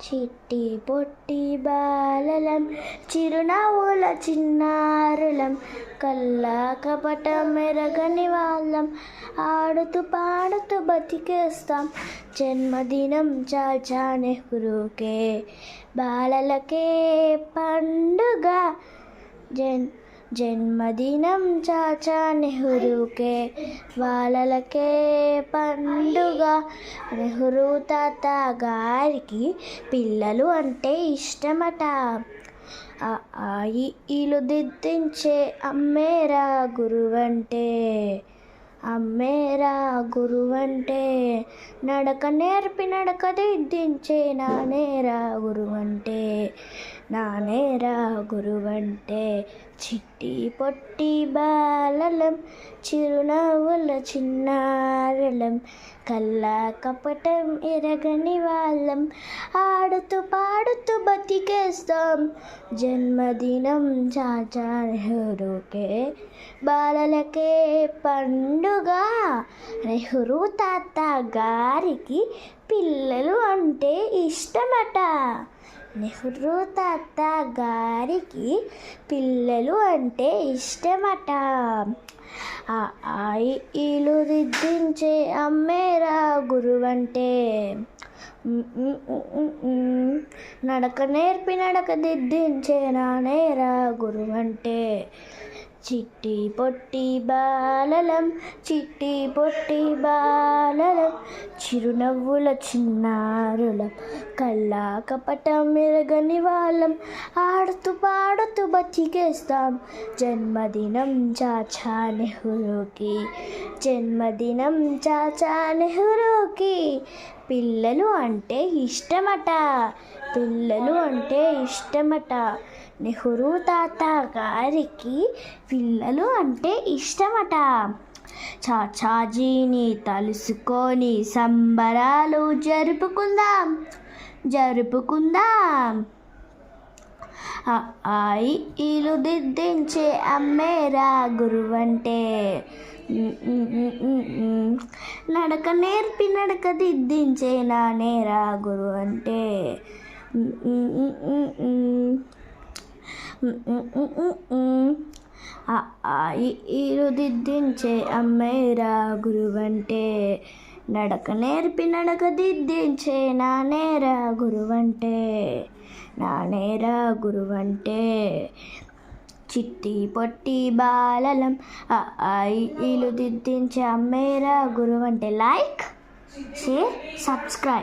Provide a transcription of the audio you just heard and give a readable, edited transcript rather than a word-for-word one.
చిట్టి పొట్టి బాలలం చిరునవ్వుల చిన్నారులం కల్లా కపటం మెరగని వాళ్ళం ఆడుతూ పాడుతూ బతికేస్తాం. జన్మదినం చాచా నెహ్రూకే బాలలకే పండుగ. జన్మదినం చాచా నెహ్రూకే బాలలకే పండుగ. నెహ్రూ తాత గారికి పిల్లలు అంటే ఇష్టమట. ఈలు దిద్దించే అమ్మేరా గురువంటే, అమ్మేరా గురువంటే. నడక నేర్పి నడక దిద్దించే నానేరా గురువంటే, నానేరా గురువంటే. చిట్టి పొట్టి బాలలం చిరునవ్వుల చిన్నారులం కల్లా కపటం ఎరగని వాళ్ళం ఆడుతూ పాడుతూ బతికేస్తాం. జన్మదినం చాచా నెహ్రూకే బాలలకే పండుగ. నెహ్రూ తాత గారికి పిల్లలు అంటే ఇష్టమట. నెహ్రూ తాత గారికి పిల్లలు అంటే ఇష్టమట. ఈలు దిద్దించే అమ్మేరా గురువంటే, నడక నేర్పి నడక దిద్దించే నానేరా గురువంటే. చిట్టి పొట్టి బాలలం చిట్టి పొట్టి బాలలం చిరునవ్వుల చిన్నారులం కల్లా కపటం మెరగని వాళ్ళం ఆడుతూ పాడుతూ బతికేస్తాం. జన్మదినం చాచా నెహ్రూకి, జన్మదినం చాచా నెహ్రూకి పిల్లలు అంటే ఇష్టమట. పిల్లలు అంటే ఇష్టమట. నెహ్రూ తాత గారికి పిల్లలు అంటే ఇష్టమట. చాచాజీని తలుసుకొని సంబరాలు జరుపుకుందాం, జరుపుకుందాం. ఈలు దిద్దించే అమ్మేరా గురువంటే, నడక నేర్పి నడక దిద్దించే నానేరా గురువంటే. ఈలు దిద్దించే అమ్మేరా గురువంటే, నడక నేర్పి నడక దిద్దించే నానేరా గురువంటే, నానేరా గురువంటే. చిట్టి పొట్టి బాలలం ఈలు దిద్దించే అమ్మేరా గురువంటే. Like, share, subscribe.